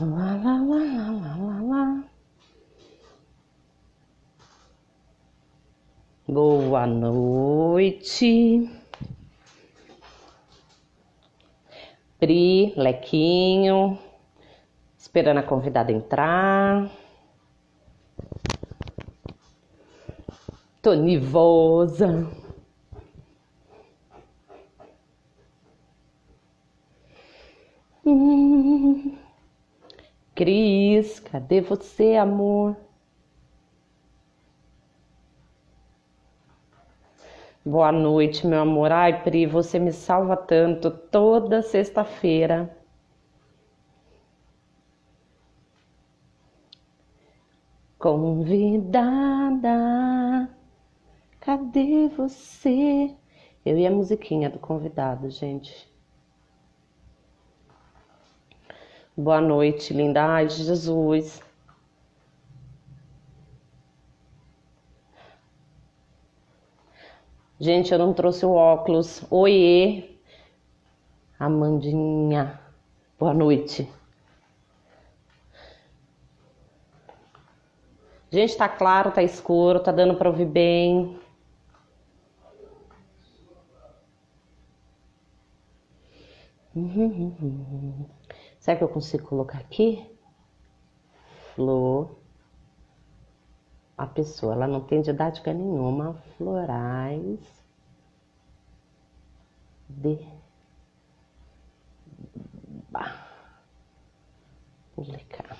Lá, lá, lá, lá, lá, lá, lá. Boa noite. Pri, Lequinho. Esperando a convidada entrar. Tô nervosa. Cris, cadê você, amor? Boa noite, meu amor. Ai, Pri, você me salva tanto toda sexta-feira. Convidada, cadê você? Eu e a musiquinha do convidado, gente. Boa noite, linda. Ai, Jesus. Gente, eu não trouxe o óculos. Oiê, Amandinha. Boa noite. Gente, tá claro, tá escuro, tá dando pra ouvir bem. Será que eu consigo colocar aqui? Flor. A pessoa, ela não tem didática nenhuma. Florais. De. Publicar.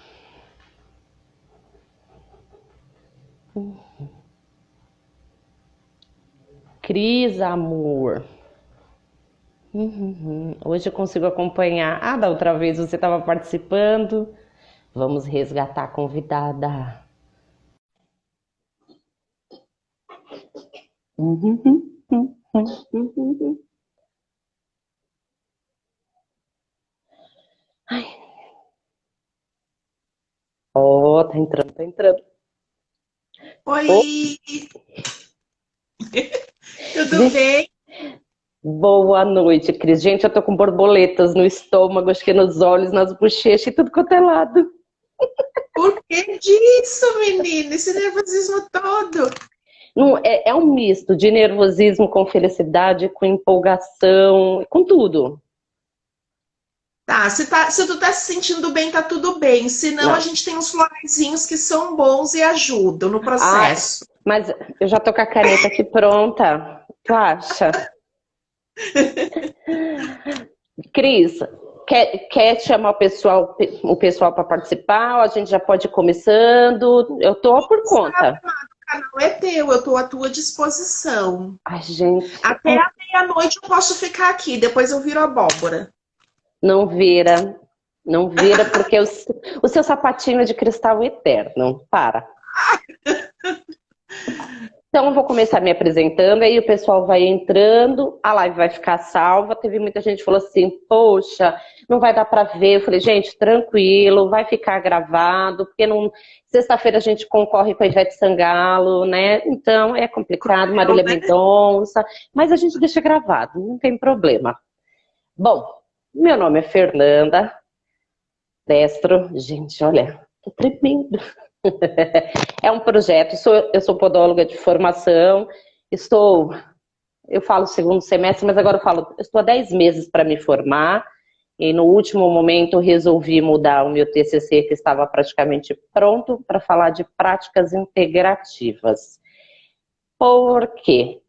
Cris, amor. Hoje eu consigo acompanhar. Ah, da outra vez você estava participando. Vamos resgatar a convidada. Ai. Ó, tá entrando, tá entrando. Oi! Tudo bem? Boa noite, Cris. Gente, eu tô com borboletas no estômago, acho que nos olhos, nas bochechas e tudo quanto é lado. Por que disso, menina? Esse nervosismo todo? Não, é um misto de nervosismo com felicidade, com empolgação, com tudo. Tá, se tu tá se sentindo bem, tá tudo bem. Se não, a Não. gente tem uns floraizinhos que são bons e ajudam no Ah, processo. mas eu já tô com a caneta aqui pronta. Tu acha? Cris, quer chamar o pessoal para participar? Ou a gente já pode ir começando? Eu tô por conta. O canal é teu, eu tô à tua disposição. Ai, gente, Até a meia-noite eu posso ficar aqui, depois eu viro abóbora. não vira. Não vira porque o seu sapatinho é de cristal eterno. Para. Então, eu vou começar me apresentando, aí o pessoal vai entrando, a live vai ficar salva. Teve muita gente que falou assim, poxa, não vai dar para ver. Eu falei, gente, tranquilo, vai ficar gravado, porque não... sexta-feira a gente concorre com a Ivete Sangalo, né? Então é complicado, Cruel, Marília né? Mendonça, mas a gente deixa gravado, não tem problema. Bom, meu nome é Fernanda Destro. Gente, olha, tô tremendo. É um projeto, eu sou podóloga de formação, eu falo segundo semestre, mas agora eu estou há 10 meses para me formar, e no último momento resolvi mudar o meu TCC, que estava praticamente pronto, para falar de práticas integrativas. Por quê?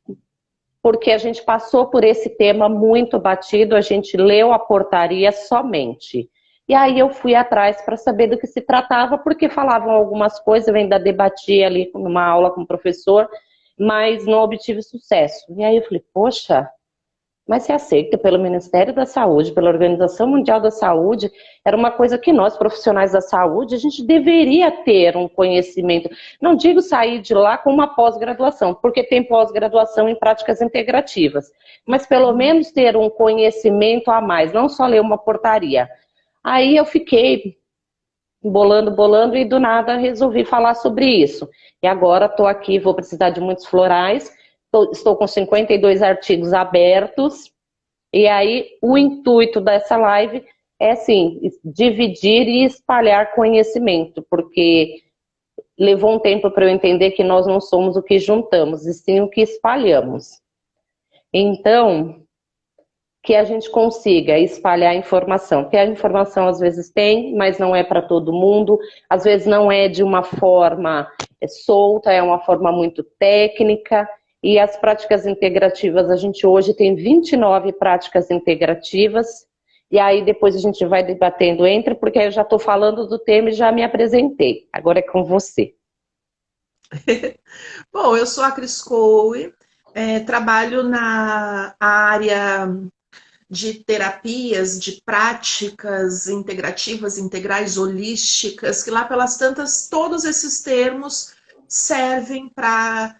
Porque a gente passou por esse tema muito batido, a gente leu a portaria somente. E aí eu fui atrás para saber do que se tratava, porque falavam algumas coisas, eu ainda debati ali numa aula com o professor, mas não obtive sucesso. E aí eu falei, poxa, mas se aceita pelo Ministério da Saúde, pela Organização Mundial da Saúde, era uma coisa que nós, profissionais da saúde, a gente deveria ter um conhecimento. Não digo sair de lá com uma pós-graduação, porque tem pós-graduação em práticas integrativas, mas pelo menos ter um conhecimento a mais, não só ler uma portaria. Aí eu fiquei bolando e do nada resolvi falar sobre isso. E agora estou aqui, vou precisar de muitos florais, estou com 52 artigos abertos, e aí o intuito dessa live é assim, dividir e espalhar conhecimento, porque levou um tempo para eu entender que nós não somos o que juntamos, e sim o que espalhamos. Então, que a gente consiga espalhar informação, porque a informação às vezes tem, mas não é para todo mundo, às vezes não é de uma forma solta, é uma forma muito técnica, e as práticas integrativas, a gente hoje tem 29 práticas integrativas, e aí depois a gente vai debatendo entre, porque eu já estou falando do tema e já me apresentei, agora é com você. Bom, eu sou a Cris Coe, trabalho na área de terapias, de práticas integrativas, integrais, holísticas, que lá pelas tantas, todos esses termos servem para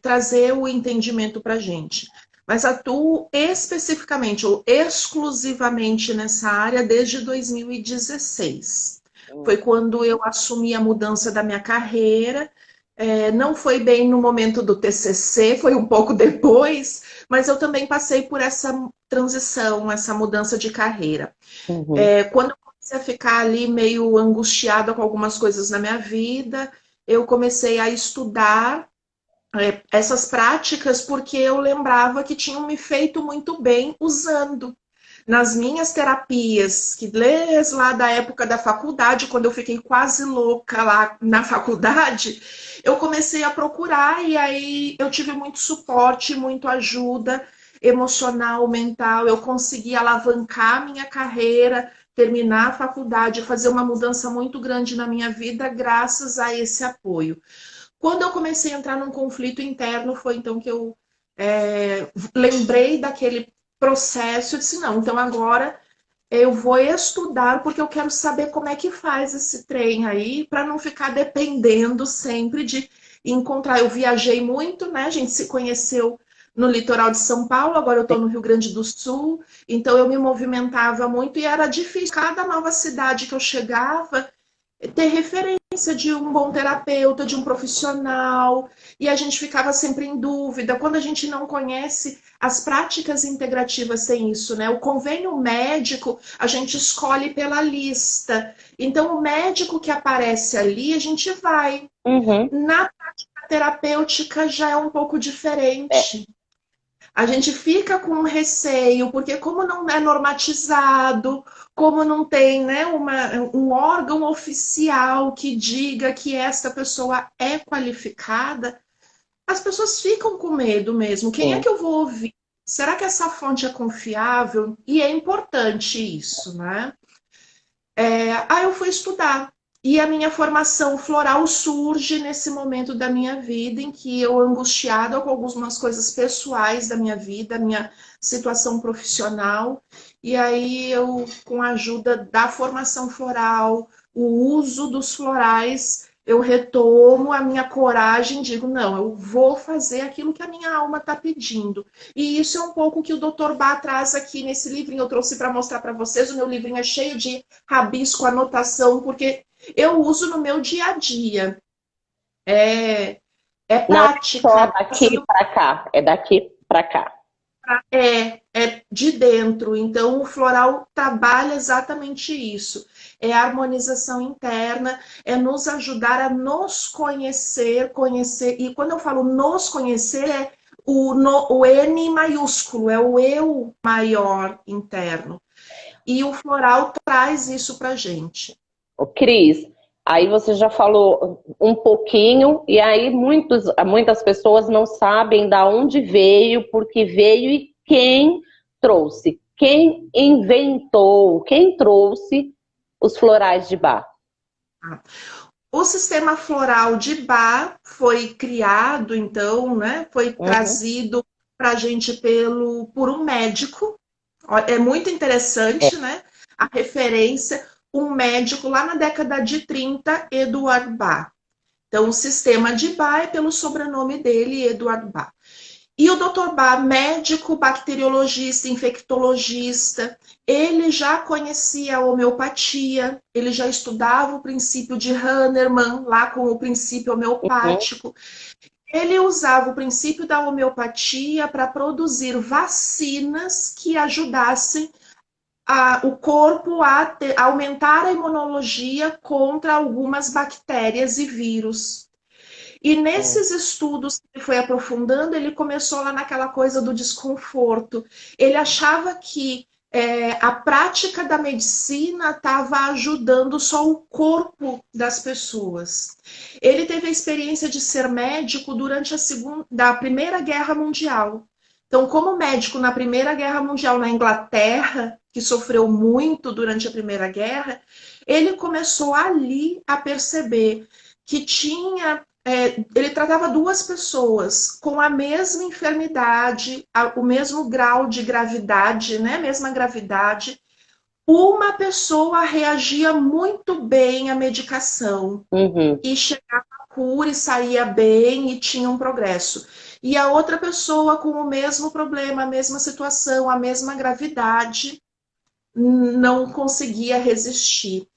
trazer o entendimento para a gente. Mas atuo especificamente ou exclusivamente nessa área desde 2016. Foi quando eu assumi a mudança da minha carreira. Não foi bem no momento do TCC, foi um pouco depois, mas eu também passei por essa transição, essa mudança de carreira. Uhum. Quando eu comecei a ficar ali meio angustiada com algumas coisas na minha vida, eu comecei a estudar essas práticas porque eu lembrava que tinham me feito muito bem usando. Nas minhas terapias, que desde lá da época da faculdade, quando eu fiquei quase louca lá na faculdade, eu comecei a procurar e aí eu tive muito suporte, muito ajuda emocional, mental. Eu consegui alavancar minha carreira, terminar a faculdade, fazer uma mudança muito grande na minha vida graças a esse apoio. Quando eu comecei a entrar num conflito interno, foi então que eu lembrei daquele processo. Eu disse, não, então agora eu vou estudar porque eu quero saber como é que faz esse trem aí, para não ficar dependendo sempre de encontrar. Eu viajei muito, né? A gente se conheceu no litoral de São Paulo, agora eu estou no Rio Grande do Sul, então eu me movimentava muito e era difícil. Cada nova cidade que eu chegava, ter referência de um bom terapeuta, de um profissional, e a gente ficava sempre em dúvida. Quando a gente não conhece, as práticas integrativas têm isso, né? O convênio médico, a gente escolhe pela lista. Então, o médico que aparece ali, a gente vai. Uhum. Na prática terapêutica já é um pouco diferente. A gente fica com receio, porque como não é normatizado, como não tem, né, um órgão oficial que diga que esta pessoa é qualificada, as pessoas ficam com medo mesmo. Quem é que eu vou ouvir? Será que essa fonte é confiável? E é importante isso, né? Aí eu fui estudar. E a minha formação floral surge nesse momento da minha vida em que eu, angustiada com algumas coisas pessoais da minha vida, minha situação profissional, e aí eu, com a ajuda da formação floral, o uso dos florais, eu retomo a minha coragem e digo, não, eu vou fazer aquilo que a minha alma está pedindo. E isso é um pouco que o Dr. Bá traz aqui nesse livrinho, eu trouxe para mostrar para vocês. O meu livrinho é cheio de rabisco, anotação, porque eu uso no meu dia a dia. É Não é só prática. daqui para cá, é daqui para cá. É de dentro. Então, o floral trabalha exatamente isso. É a harmonização interna, é nos ajudar a nos conhecer, conhecer. E quando eu falo nos conhecer, é o N maiúsculo, é o eu maior interno. E o floral traz isso pra gente. Ô, Cris, aí você já falou um pouquinho, e aí muitas pessoas não sabem da onde veio, porque veio e quem trouxe, quem inventou, quem trouxe os florais de Bach. O sistema floral de Bach foi criado, então, né? Foi trazido para a gente por um médico. É muito interessante, né? A referência, um médico lá na década de 30, Eduard Bach. Então, o sistema de Bach é pelo sobrenome dele, Eduard Bach. E o Dr. Bach, médico, bacteriologista, infectologista, ele já conhecia a homeopatia, ele já estudava o princípio de Hahnemann, lá com o princípio homeopático. Ele usava o princípio da homeopatia para produzir vacinas que ajudassem o corpo a aumentar a imunologia contra algumas bactérias e vírus. E nesses estudos que ele foi aprofundando, ele começou lá naquela coisa do desconforto. Ele achava que a prática da medicina estava ajudando só o corpo das pessoas. Ele teve a experiência de ser médico durante da Primeira Guerra Mundial. Então, como médico na Primeira Guerra Mundial na Inglaterra, que sofreu muito durante a Primeira Guerra, ele começou ali a perceber que ele tratava duas pessoas com a mesma enfermidade, o mesmo grau de gravidade, né? Mesma gravidade. Uma pessoa reagia muito bem à medicação e chegava à cura e saía bem e tinha um progresso. E a outra pessoa com o mesmo problema, a mesma situação, a mesma gravidade, não conseguia resistir.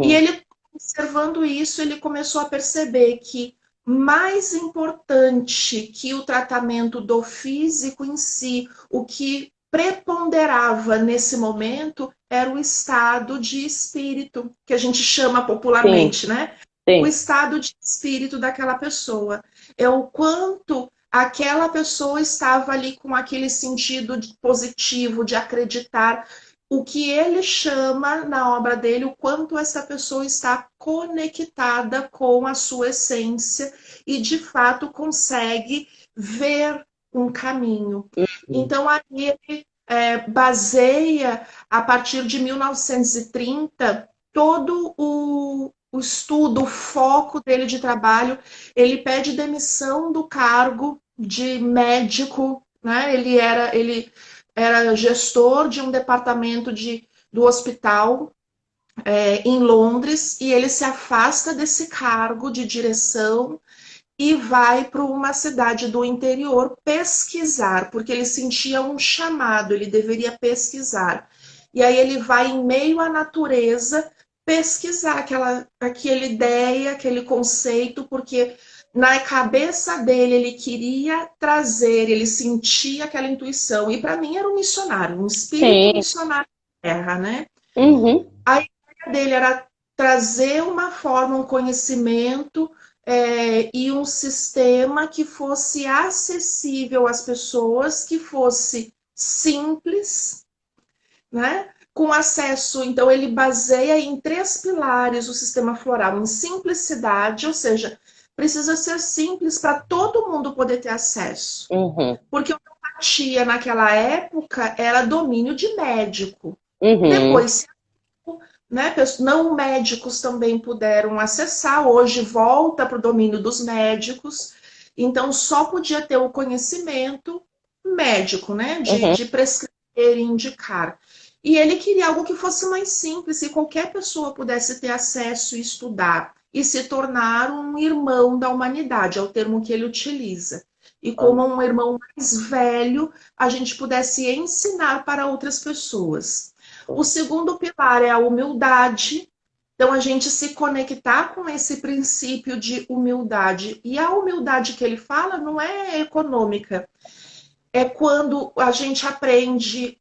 E ele, observando isso, ele começou a perceber que mais importante que o tratamento do físico em si, o que preponderava nesse momento era o estado de espírito, que a gente chama popularmente, né? Sim. O estado de espírito daquela pessoa. É o quanto aquela pessoa estava ali com aquele sentido positivo de acreditar, o que ele chama na obra dele, o quanto essa pessoa está conectada com a sua essência e de fato consegue ver um caminho. Então aí ele baseia, a partir de 1930, todo o estudo, o foco dele de trabalho. Ele pede demissão do cargo de médico, né? Ele era gestor de um departamento do hospital em Londres, e ele se afasta desse cargo de direção e vai para uma cidade do interior pesquisar, porque ele sentia um chamado, ele deveria pesquisar. E aí ele vai em meio à natureza pesquisar aquela ideia, aquele conceito, porque na cabeça dele ele queria trazer, ele sentia aquela intuição. E para mim era um missionário, um espírito missionário da terra, né? A ideia dele era trazer uma forma, um conhecimento e um sistema que fosse acessível às pessoas, que fosse simples, né? Com acesso, então ele baseia em 3 pilares o sistema floral, em simplicidade, ou seja, precisa ser simples para todo mundo poder ter acesso. Porque a homeopatia naquela época era domínio de médico. Depois, né, não médicos também puderam acessar, hoje volta para o domínio dos médicos, então só podia ter o conhecimento médico, né, de prescrever e indicar. E ele queria algo que fosse mais simples, que qualquer pessoa pudesse ter acesso e estudar, e se tornar um irmão da humanidade, é o termo que ele utiliza. E como um irmão mais velho, a gente pudesse ensinar para outras pessoas. O segundo pilar é a humildade. Então, a gente se conectar com esse princípio de humildade. E a humildade que ele fala não é econômica. É quando a gente aprende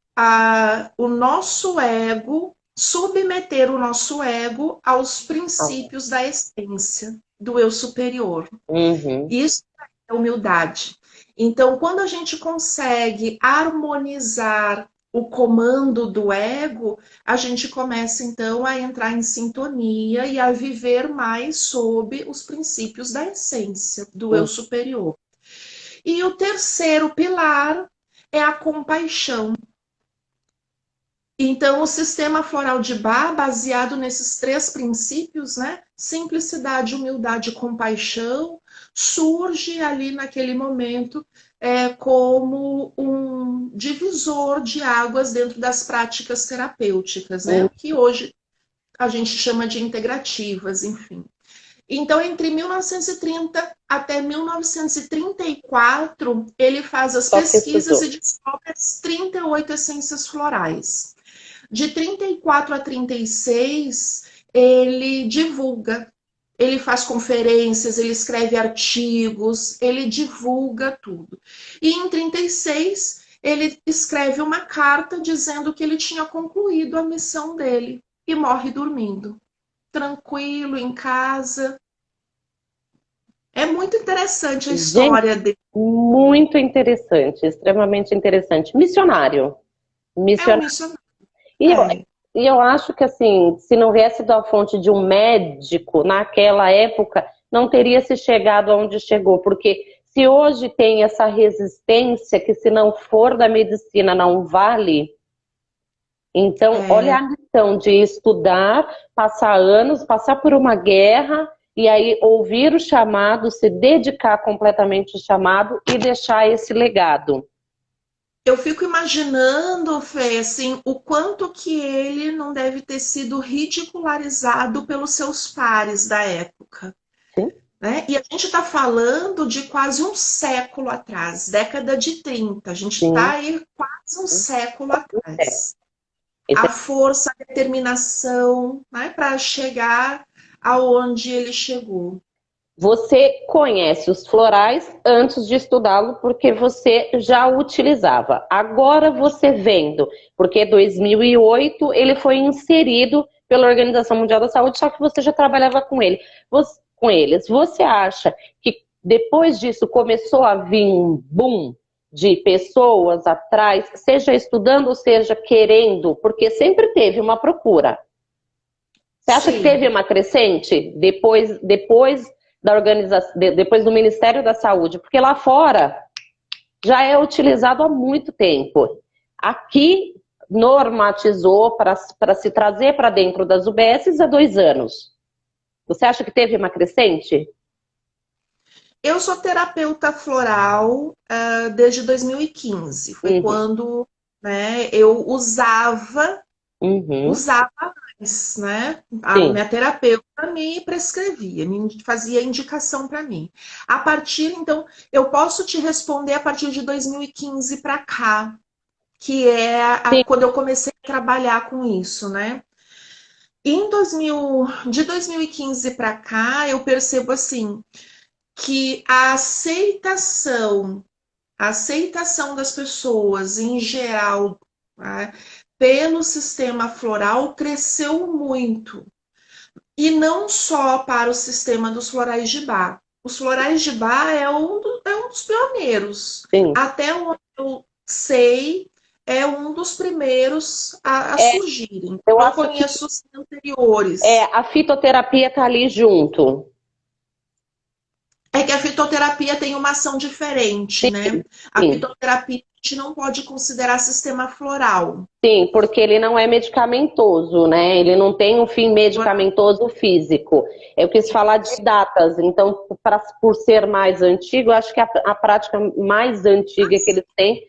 o nosso ego, submeter o nosso ego aos princípios da essência, do eu superior. Isso é humildade. Então, quando a gente consegue harmonizar o comando do ego, a gente começa então a entrar em sintonia e a viver mais sob os princípios da essência, do eu superior. E o terceiro pilar é a compaixão. Então, o sistema floral de Bach, baseado nesses 3 princípios, né? Simplicidade, humildade e compaixão, surge ali naquele momento como um divisor de águas dentro das práticas terapêuticas, né? Que hoje a gente chama de integrativas, enfim. Então, entre 1930 até 1934, ele faz as pesquisas e descobre as 38 essências florais. De 34 a 36, ele divulga. Ele faz conferências, ele escreve artigos, ele divulga tudo. E em 36, ele escreve uma carta dizendo que ele tinha concluído a missão dele e morre dormindo, tranquilo, em casa. É muito interessante a Gente, história dele. muito interessante, extremamente interessante. Missionário. É um Missionário. missionário. E eu, É. e eu acho que, assim, se não viesse da fonte de um médico, naquela época, não teria se chegado aonde chegou. Porque se hoje tem essa resistência, que se não for da medicina não vale, então, olha É, a lição de estudar, passar anos, passar por uma guerra, e aí ouvir o chamado, se dedicar completamente ao chamado e deixar esse legado. eu fico imaginando, Fê, assim, o quanto que ele não deve ter sido ridicularizado pelos seus pares da época, Sim, né? E a gente está falando de quase um século atrás, década de 30. A gente está sim. aí quase um século É. atrás. Esse A força, a determinação, né, para chegar aonde ele chegou. Você conhece os florais antes de estudá-lo porque você já utilizava. Agora você vendo, porque 2008 ele foi inserido pela Organização Mundial da Saúde, só que você já trabalhava com ele, com eles. Você acha que depois disso começou a vir um boom de pessoas atrás, seja estudando, seja querendo, porque sempre teve uma procura. Você acha que teve Sim. uma crescente depois da organização, depois do Ministério da Saúde? Porque lá fora já é utilizado há muito tempo. Aqui normatizou para se trazer para dentro das UBSs há 2 anos. Você acha que teve uma crescente? Eu sou terapeuta floral desde 2015. Foi Uhum, quando, né, eu uhum, usava mais, né? A sim, minha terapeuta me prescrevia, me fazia indicação para mim. A partir, então, eu posso te responder a partir de 2015 para cá, que é sim. quando eu comecei a trabalhar com isso, né? De 2015 para cá, eu percebo assim que a aceitação das pessoas em geral, né, pelo sistema floral cresceu muito. E não só para o sistema dos florais de Bach. Os florais de Bach é um dos pioneiros. Sim. Até onde eu sei, é um dos primeiros a É, surgirem. eu Não acho que conheço os anteriores. a fitoterapia está ali junto. É que a fitoterapia tem uma ação diferente, né? Sim, A sim. fitoterapia a gente não pode considerar sistema floral. Sim, porque ele não é medicamentoso, né? Ele não tem um fim medicamentoso físico. Eu quis falar de datas, então, por ser mais antigo, eu acho que a prática mais antiga que eles têm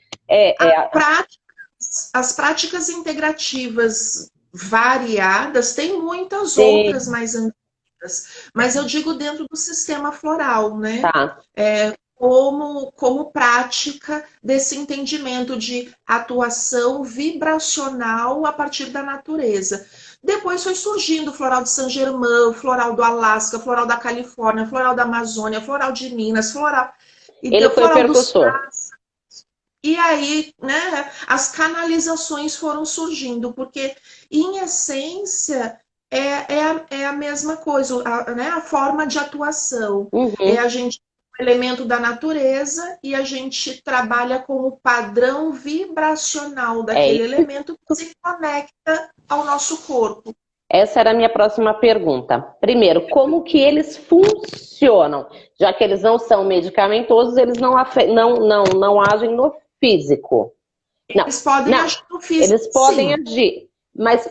As práticas integrativas variadas, tem muitas é, outras mais antigas, mas eu digo dentro do sistema floral, né? tá. Como prática desse entendimento de atuação vibracional a partir da natureza. Depois foi surgindo o floral de Saint-Germain, o floral do Alasca, floral da Califórnia, floral da Amazônia, floral de Minas, floral, Ele então, foi o floral dos. percussor. E aí, né, as canalizações foram surgindo, porque, em essência, é a mesma coisa, né, a forma de atuação. É Uhum. a gente, um elemento da natureza, e a gente trabalha com o padrão vibracional É daquele isso. elemento que se conecta ao nosso corpo. Essa era a minha próxima pergunta. Primeiro, como que eles funcionam? Já que eles não são medicamentosos, eles não agem no físico. Não, Eles podem não. agir no físico, Eles podem sim. agir, mas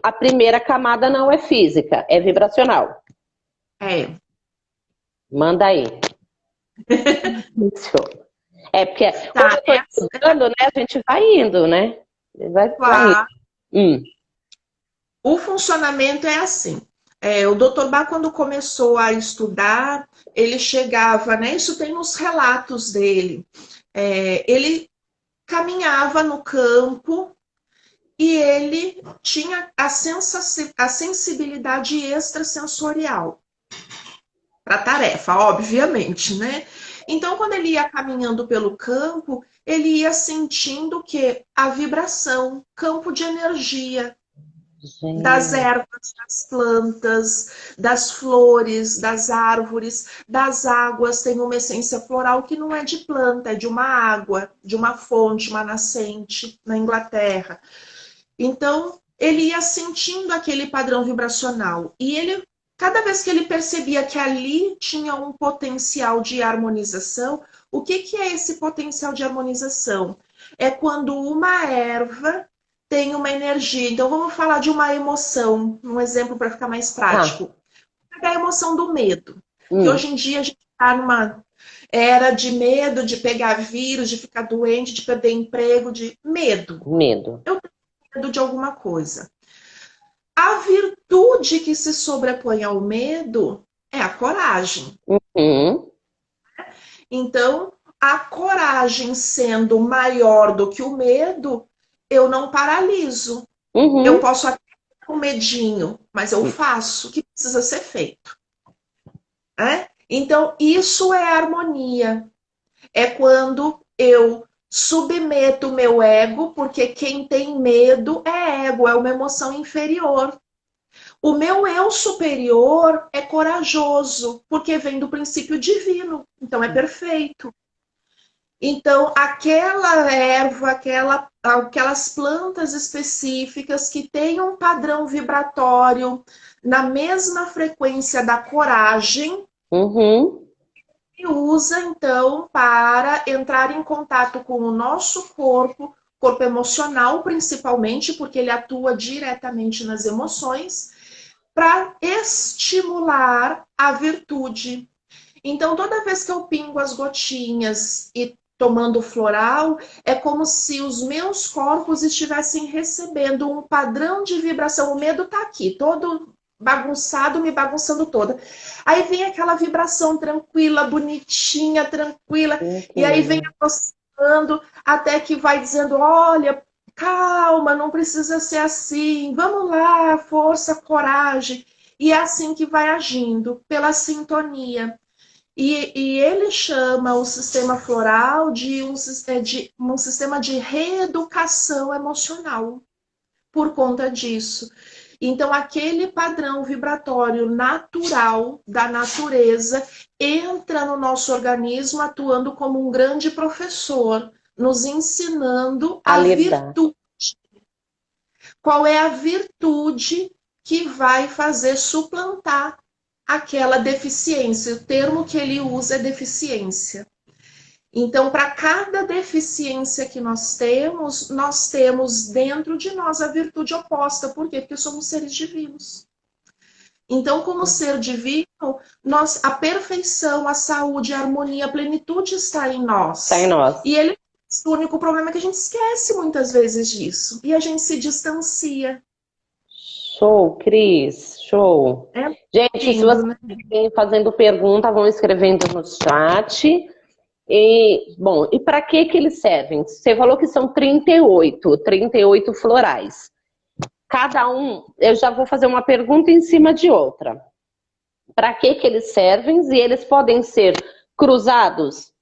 a primeira camada não é física, é vibracional. É. Manda aí. Isso. É porque quando Tá, eu estou estudando, né, a gente vai indo, né? Vai indo. claro. Hum, O funcionamento é assim. O Dr. Bach, quando começou a estudar, ele chegava, né? Isso tem nos relatos dele. Ele caminhava no campo e ele tinha a sensibilidade extrasensorial para a tarefa, obviamente, né? Então, quando ele ia caminhando pelo campo, ele ia sentindo o quê? A vibração, campo de energia das Gente. ervas, das plantas, das flores, das árvores, das águas. Tem uma essência floral que não é de planta, é de uma água, de uma fonte, uma nascente na Inglaterra. Então, ele ia sentindo aquele padrão vibracional. E ele, cada vez que ele percebia que ali tinha um potencial de harmonização, o que que é esse potencial de harmonização? É quando uma erva tem uma energia. Então, vamos falar de uma emoção, um exemplo para ficar mais Ah, prático. A emoção do medo. Que hum, hoje em dia a gente está numa era de medo de pegar vírus, de ficar doente, de perder emprego, de medo. medo. Eu tenho medo de alguma coisa. A virtude que se sobrepõe ao medo é a coragem. Uhum, Então, a coragem sendo maior do que o medo, eu não paraliso. Eu uhum. posso até ter um medinho, mas eu faço o que precisa ser feito. Né? Então, isso é harmonia. É quando eu submeto o meu ego, porque quem tem medo é ego, é uma emoção inferior. O meu eu superior é corajoso, porque vem do princípio divino, então é perfeito. Então, aquela erva, aquelas plantas específicas que têm um padrão vibratório na mesma frequência da coragem, Uhum. e usa então para entrar em contato com o nosso corpo emocional principalmente, porque ele atua diretamente nas emoções, para estimular a virtude. Então, toda vez que eu pingo as gotinhas e tomando floral, é como se os meus corpos estivessem recebendo um padrão de vibração. O medo está aqui, todo bagunçado, me bagunçando toda. Aí vem aquela vibração tranquila, bonitinha, tranquila, e aí vem Uhum. aproximando até que vai dizendo: olha, calma, não precisa ser assim, vamos lá, força, coragem. E é assim que vai agindo, pela sintonia. E ele chama o sistema floral de um sistema de reeducação emocional por conta disso. Então, aquele padrão vibratório natural da natureza entra no nosso organismo atuando como um grande professor, nos ensinando A a lidar. virtude. Qual é a virtude que vai fazer suplantar aquela deficiência? O termo que ele usa é deficiência. Então, para cada deficiência que nós temos dentro de nós a virtude oposta. Por quê? Porque somos seres divinos. Então, como ser divino, a perfeição, a saúde, a harmonia, a plenitude está em Está em nós. nós. E ele, o único problema é que a gente esquece muitas vezes disso. E a gente se distancia. Show, Cris, show. É Gente, se lindo, vocês né? estiverem fazendo pergunta, vão escrevendo no chat. E, bom, e para que que eles servem? Você falou que são 38 florais. Cada um, eu já vou fazer uma pergunta em cima de outra. Para que que eles servem? E eles podem ser cruzados?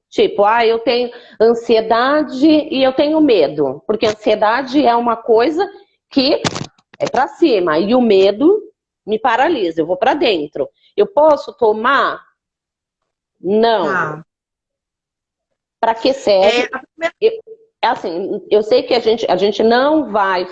Tipo, eu tenho ansiedade e eu tenho medo. Porque a ansiedade é uma coisa que é para cima e o medo me paralisa, eu vou para dentro. Eu posso tomar? Não. Tá. Para que serve? A primeira... Eu, assim, eu sei que a gente não vai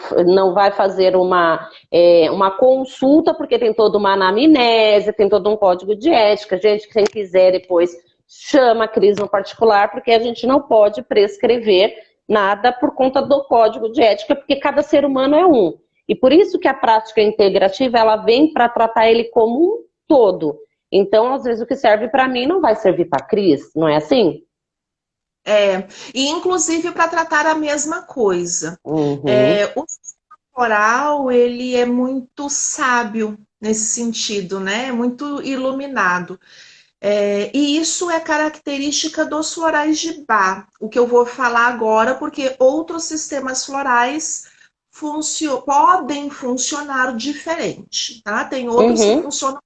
fazer uma consulta, porque tem toda uma anamnese, tem todo um código de ética. Gente, quem quiser depois chama a Cris no particular, porque a gente não pode prescrever nada por conta do código de ética, porque cada ser humano é um. E por isso que a prática integrativa, ela vem para tratar ele como um todo. Então, às vezes, o que serve para mim não vai servir para a Cris, não é assim? E inclusive para tratar a mesma coisa. Uhum. O sistema floral, ele é muito sábio nesse sentido, né? É muito iluminado. E isso é característica dos florais de Bach, o que eu vou falar agora, porque outros sistemas florais podem funcionar diferente, tá? Tem outros que Uhum. funcionam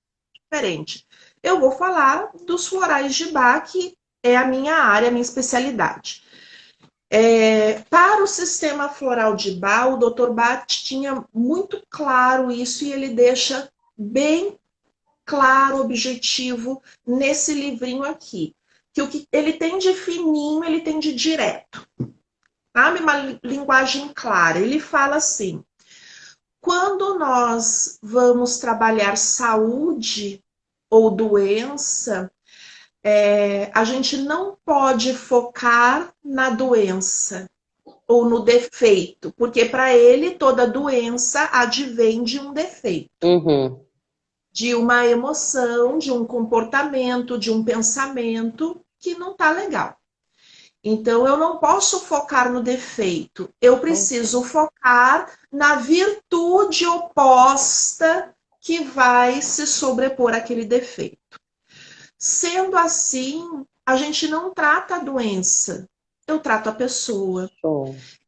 diferente. Eu vou falar dos florais de Bach, que é a minha área, a minha especialidade. Para o sistema floral de Bach, o Dr. Bach tinha muito claro isso e ele deixa bem claro, objetivo nesse livrinho aqui. Que o que ele tem de fininho, ele tem de direto. Sabe? Uma linguagem clara. Ele fala assim: quando nós vamos trabalhar saúde ou doença, a gente não pode focar na doença ou no defeito, porque para ele toda doença advém de um defeito, de uma emoção, de um comportamento, de um pensamento que não está legal. Então eu não posso focar no defeito, eu preciso focar na virtude oposta que vai se sobrepor àquele defeito. Sendo assim, a gente não trata a doença, eu trato a pessoa.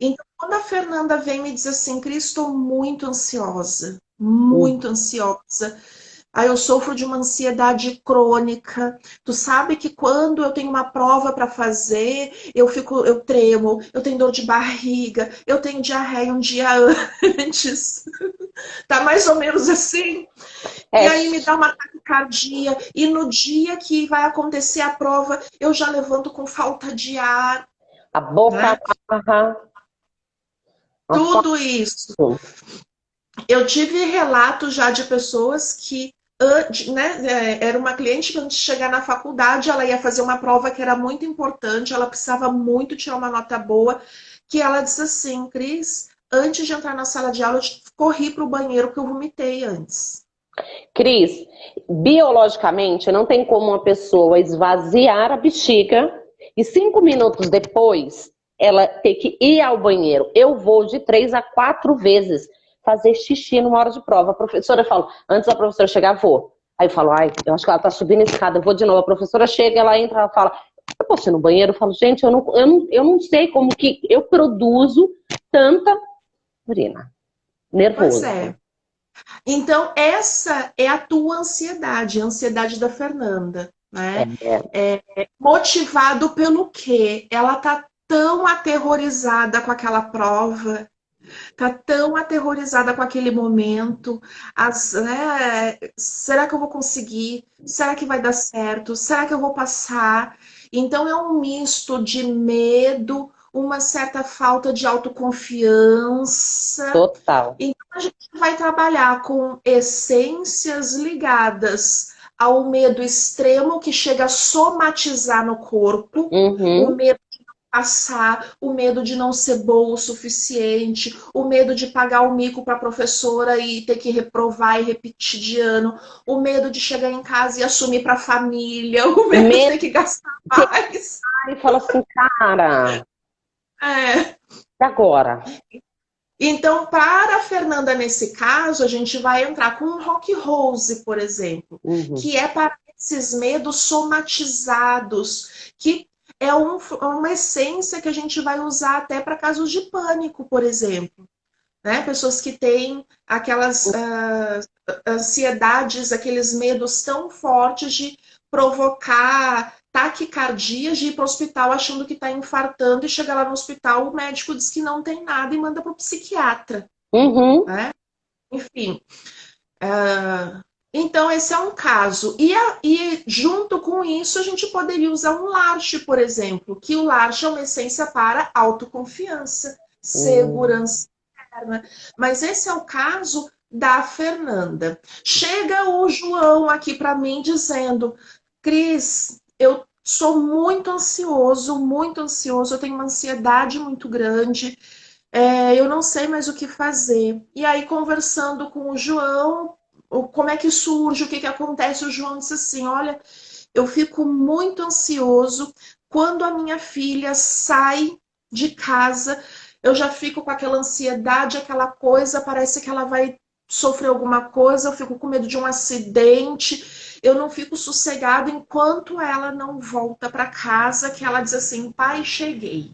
Então, quando a Fernanda vem e me diz assim, Cris, estou muito ansiosa, muito ansiosa. Aí eu sofro de uma ansiedade crônica. Tu sabe que quando eu tenho uma prova para fazer, eu tremo, eu tenho dor de barriga, eu tenho diarreia um dia antes. Tá mais ou menos assim. E aí me dá uma taquicardia. E no dia que vai acontecer a prova, eu já levanto com falta de ar. A boca amarra. Tudo isso. Eu tive relatos já de pessoas que, né, era uma cliente que antes de chegar na faculdade, ela ia fazer uma prova que era muito importante, ela precisava muito tirar uma nota boa, que ela disse assim, Cris, antes de entrar na sala de aula, eu corri para o banheiro porque eu vomitei antes. Cris, biologicamente não tem como uma pessoa esvaziar a bexiga e 5 minutos depois ela ter que ir ao banheiro. Eu vou de 3 a 4 vezes fazer xixi numa hora de prova. A professora fala, antes da professora chegar, vou. Aí eu falo, eu acho que ela tá subindo a escada, eu vou de novo. A professora chega, ela entra, ela fala, eu posso ir no banheiro? Eu falo, gente, eu não sei como que eu produzo tanta urina. Nervoso. Pois é. Então, essa é a tua ansiedade, a ansiedade da Fernanda, né? Motivado pelo quê? Ela tá tão aterrorizada com aquela prova, tá tão aterrorizada com aquele momento. Será que eu vou conseguir? Será que vai dar certo? Será que eu vou passar? Então, é um misto de medo, uma certa falta de autoconfiança. Total. Então, a gente vai trabalhar com essências ligadas ao medo extremo que chega a somatizar no corpo, o medo de não passar, o medo de não ser bom o suficiente, o medo de pagar o mico para a professora e ter que reprovar e repetir de ano, o medo de chegar em casa e assumir para a família, o medo de ter que gastar mais. E fala assim, cara, e agora? Então, para a Fernanda, nesse caso, a gente vai entrar com um Rock Rose, por exemplo, que é para esses medos somatizados, que é uma essência que a gente vai usar até para casos de pânico, por exemplo. Né? Pessoas que têm aquelas ansiedades, aqueles medos tão fortes de provocar taquicardias, de ir para o hospital achando que está infartando e chegar lá no hospital, o médico diz que não tem nada e manda para o psiquiatra. Né? Enfim. Então, esse é um caso. E junto com isso, a gente poderia usar um Larche, por exemplo, que o Larche é uma essência para autoconfiança, segurança interna. Mas esse é o caso da Fernanda. Chega o João aqui para mim dizendo, Cris, eu sou muito ansioso, eu tenho uma ansiedade muito grande, eu não sei mais o que fazer. E aí, conversando com o João, como é que surge, o que acontece, o João disse assim, olha, eu fico muito ansioso quando a minha filha sai de casa, eu já fico com aquela ansiedade, aquela coisa, parece que ela vai sofrer alguma coisa, eu fico com medo de um acidente, eu não fico sossegada enquanto ela não volta para casa, que ela diz assim, pai, cheguei.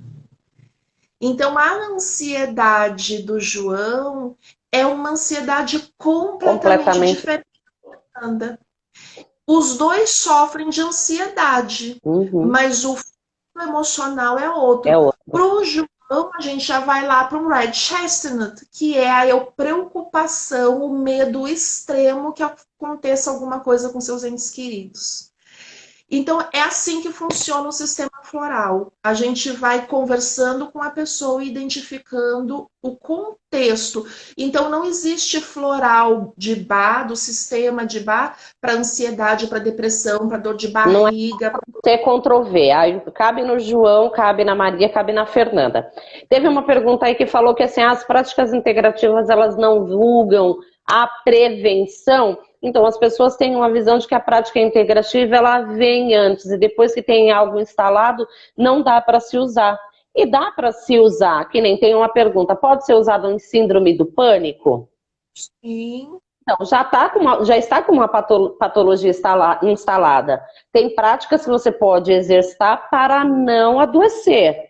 Então, a ansiedade do João é uma ansiedade completamente diferente da Fernanda. Os dois sofrem de ansiedade, mas o emocional é outro. É outro. Para o João, a gente já vai lá para um Red Chestnut, que é a preocupação, o medo extremo que aconteça alguma coisa com seus entes queridos. Então, é assim que funciona o sistema floral. A gente vai conversando com a pessoa, identificando o contexto. Então, não existe floral de Bach, do sistema de Bach, para ansiedade, para depressão, para dor de barriga. Não é Ctrl+V. Aí cabe no João, cabe na Maria, cabe na Fernanda. Teve uma pergunta aí que falou que assim, as práticas integrativas, elas não julgam a prevenção. Então, as pessoas têm uma visão de que a prática integrativa, ela vem antes, e depois que tem algo instalado, não dá para se usar. E dá para se usar, que nem tem uma pergunta, pode ser usado em síndrome do pânico? Sim. Então, já está com uma patologia instalada. Tem práticas que você pode exercitar para não adoecer.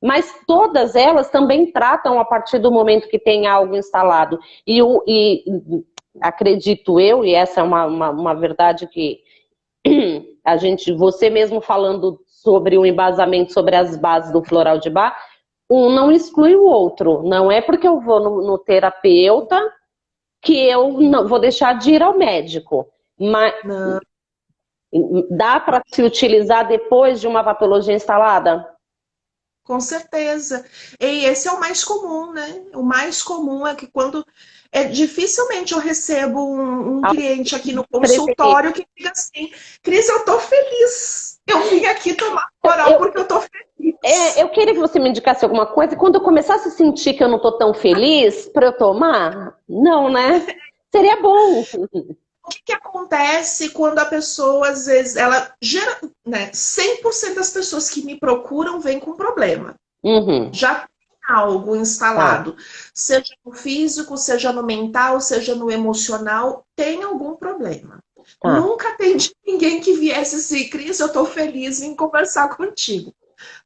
Mas todas elas também tratam a partir do momento que tem algo instalado. E acredito eu, e essa é uma verdade que você mesmo falando sobre o embasamento, sobre as bases do floral de Bach, um não exclui o outro. Não é porque eu vou no terapeuta que eu não vou deixar de ir ao médico. Mas Não. dá para se utilizar depois de uma patologia instalada? Com certeza. E esse é o mais comum, né? O mais comum é que quando... dificilmente eu recebo um cliente aqui no consultório que diga assim, Cris, eu tô feliz. Eu vim aqui tomar floral porque eu tô feliz. Eu queria que você me indicasse alguma coisa. E quando eu começasse a sentir que eu não tô tão feliz para eu tomar, não, né? Seria bom. O que acontece quando a pessoa, às vezes, ela gera, né? 100% das pessoas que me procuram vêm com problema. Já tem algo instalado, seja no físico, seja no mental, seja no emocional, tem algum problema. Nunca atendi ninguém que viesse assim, Cris, eu tô feliz, vim conversar contigo.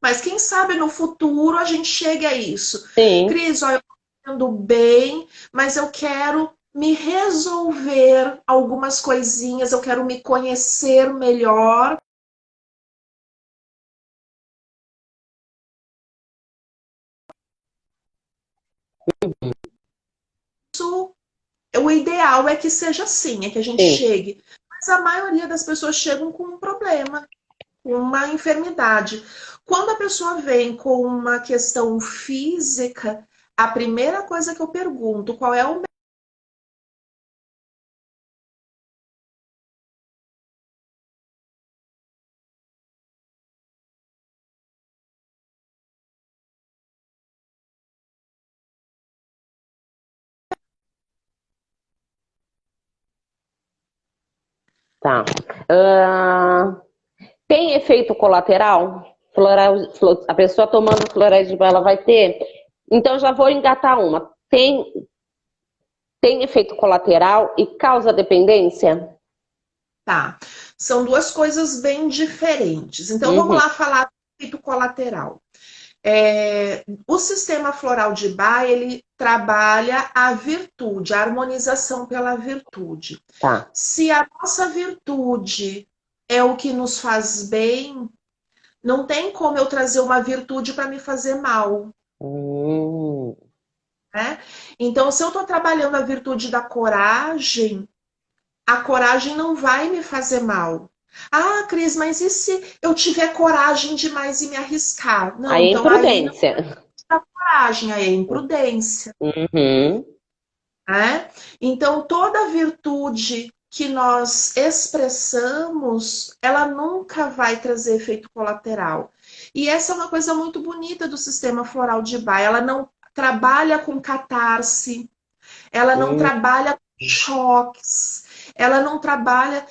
Mas quem sabe no futuro a gente chegue a isso. Sim. Cris, olha, eu tô indo bem, mas eu quero me resolver algumas coisinhas, eu quero me conhecer melhor. Isso, o ideal é que seja assim, é que a gente chegue. Mas a maioria das pessoas chegam com um problema, com uma enfermidade. Quando a pessoa vem com uma questão física, a primeira coisa que eu pergunto, qual é o Tá. Tem efeito colateral? A pessoa tomando florais de Bach, ela vai ter? Então, já vou engatar uma. Tem efeito colateral e causa dependência? Tá. São duas coisas bem diferentes. Então, vamos lá falar do efeito colateral. O sistema floral de Bach, ele trabalha a virtude, a harmonização pela virtude. Tá. Se a nossa virtude é o que nos faz bem, não tem como eu trazer uma virtude para me fazer mal. Né? Então, se eu estou trabalhando a virtude da coragem, a coragem não vai me fazer mal. Ah, Cris, mas e se eu tiver coragem demais e me arriscar? Não, Aí é então imprudência. aí não é coragem, aí é imprudência. Né? Então, toda virtude que nós expressamos, ela nunca vai trazer efeito colateral. E essa é uma coisa muito bonita do sistema floral de Bach. Ela não trabalha com catarse, ela não trabalha com choques, ela não trabalha...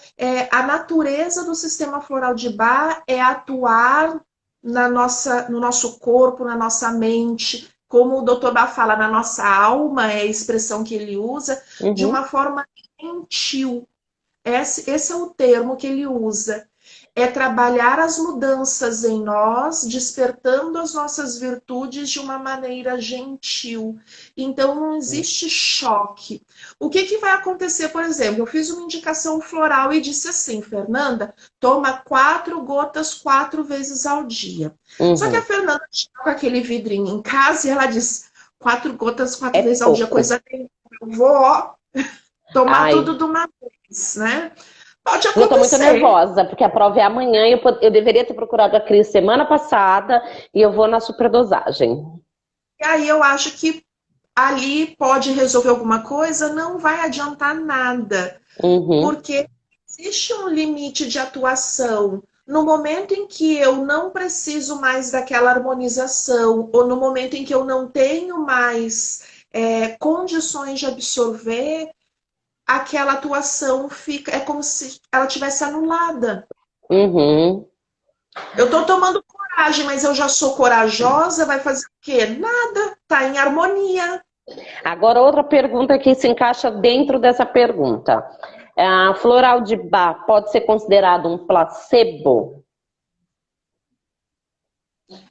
a natureza do sistema floral de Bach é atuar no nosso corpo, na nossa mente, como o Dr. Bach fala, na nossa alma, é a expressão que ele usa, de uma forma gentil. Esse é o termo que ele usa. é trabalhar as mudanças em nós, despertando as nossas virtudes de uma maneira gentil. Então, não existe choque. O que que vai acontecer, por exemplo? Eu fiz uma indicação floral e disse assim, Fernanda, toma 4 gotas 4 vezes ao dia. Só que a Uhum. Fernanda tinha com aquele vidrinho em casa e ela disse, 4 gotas 4 É vezes ao dia, pouco. coisa nenhuma. Eu vou, ó, tomar Ai, tudo de uma vez, né? Pode eu tô muito acontecer. nervosa, porque a prova é amanhã e eu deveria ter procurado a Cris semana passada e eu vou na superdosagem. E aí eu acho que ali pode resolver alguma coisa, não vai adiantar nada, Uhum. porque existe um limite de atuação. No momento em que eu não preciso mais daquela harmonização, ou no momento em que eu não tenho mais condições de absorver, aquela atuação fica, é como se ela tivesse anulada. Uhum. Eu estou tomando coragem, mas eu já sou corajosa, vai fazer o quê? Nada, tá em harmonia. Agora, outra pergunta que se encaixa dentro dessa pergunta. A floral de Bach pode ser considerado um placebo?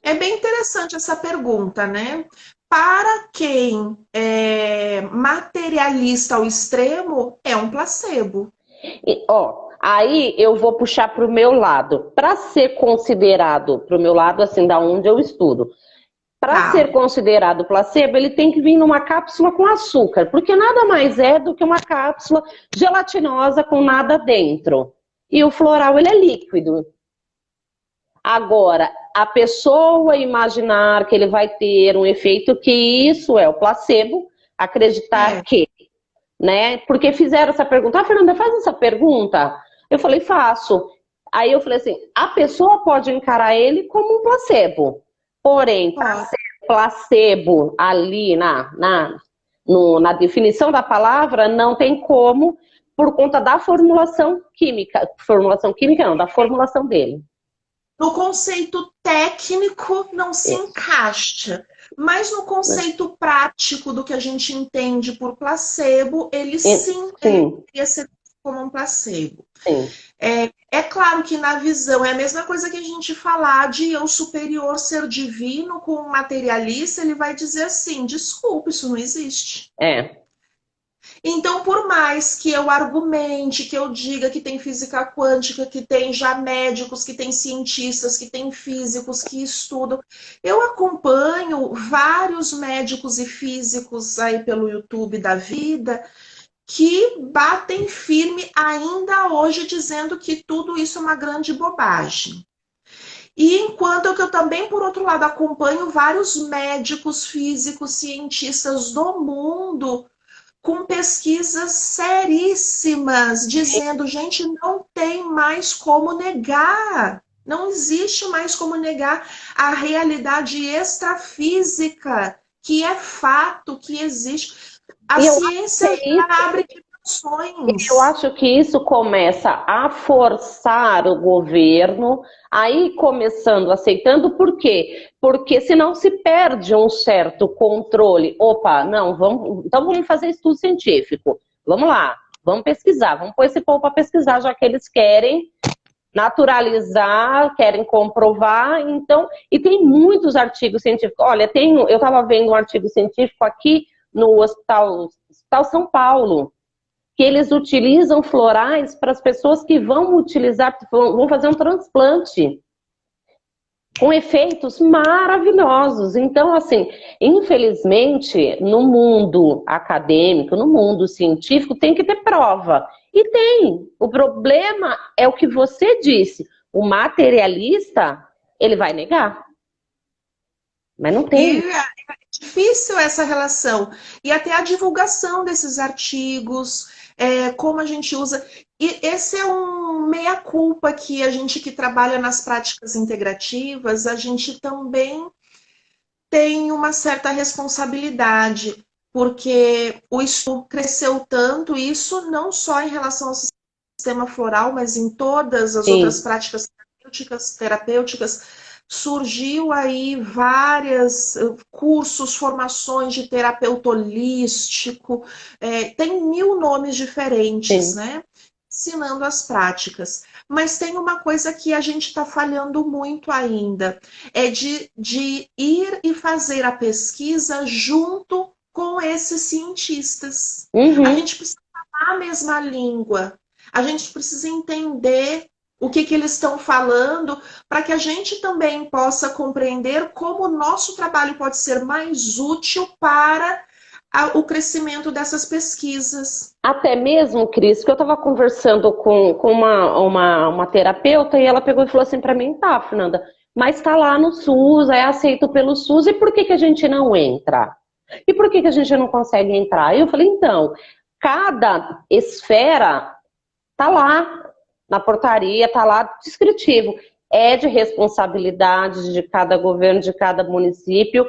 É bem interessante essa pergunta, né? Para quem é materialista ao extremo, é um placebo. Aí eu vou puxar para o meu lado. Para ser considerado, para o meu lado, assim, da onde eu estudo, para ser Tá. considerado placebo, ele tem que vir numa cápsula com açúcar, porque nada mais é do que uma cápsula gelatinosa com nada dentro. E o floral, ele é líquido. Agora, a pessoa imaginar que ele vai ter um efeito, que isso é o placebo, acreditar É. que, né? Porque fizeram essa pergunta, Fernanda, faz essa pergunta. Eu falei, faço. Aí eu falei assim, a pessoa pode encarar ele como um placebo. Porém, para Pode. ser placebo ali na definição da palavra, não tem como, por conta da formulação química. Formulação química não, da formulação dele. No conceito técnico, não se encaixa. Mas no conceito prático do que a gente entende por placebo, ele Sim, poderia ser como um placebo. sim. É claro que na visão é a mesma coisa que a gente falar de eu superior ser divino com um materialista, ele vai dizer assim: desculpa, isso não existe. É. Então, por mais que eu argumente, que eu diga que tem física quântica, que tem já médicos, que tem cientistas, que tem físicos que estudam, eu acompanho vários médicos e físicos aí pelo YouTube da vida que batem firme ainda hoje dizendo que tudo isso é uma grande bobagem. E enquanto que eu também, por outro lado, acompanho vários médicos, físicos, cientistas do mundo com pesquisas seríssimas, dizendo, gente, não tem mais como negar. Não existe mais como negar a realidade extrafísica, que é fato, que existe. A E eu acho que ciência é já isso. abre Eu dimensões. acho que isso começa a forçar o governo a ir começando, aceitando, por quê? Porque senão se perde um certo controle. Opa, não, então vamos fazer estudo científico. Vamos lá, vamos pesquisar, vamos pôr esse povo para pesquisar, já que eles querem naturalizar, querem comprovar, então, e tem muitos artigos científicos. Olha, eu estava vendo um artigo científico aqui no Hospital São Paulo, que eles utilizam florais para as pessoas que vão utilizar, vão fazer um transplante, com efeitos maravilhosos. Então, assim, infelizmente, no mundo acadêmico, no mundo científico, tem que ter prova. E tem. O problema é o que você disse. O materialista, ele vai negar. Mas não E tem. é difícil essa relação. E até a divulgação desses artigos, como a gente usa. E esse é um meia-culpa que a gente que trabalha nas práticas integrativas, a gente também tem uma certa responsabilidade, porque o estudo cresceu tanto, isso não só em relação ao sistema floral, mas em todas as outras Sim, práticas terapêuticas, surgiu aí vários cursos, formações de terapeuta holístico, tem 1000 nomes diferentes, sim. né? ensinando as práticas. Mas tem uma coisa que a gente está falhando muito ainda, é de ir e fazer a pesquisa junto com esses cientistas. A Uhum. gente precisa falar a mesma língua, a gente precisa entender o que eles estão falando, para que a gente também possa compreender como o nosso trabalho pode ser mais útil para o crescimento dessas pesquisas. Até mesmo, Cris, que eu estava conversando com uma terapeuta e ela pegou e falou assim para mim, tá, Fernanda, mas está lá no SUS, é aceito pelo SUS, e por que que a gente não entra? E por que que a gente não consegue entrar? E eu falei, então, cada esfera tá lá na portaria, tá lá descritivo. É de responsabilidade de cada governo, de cada município.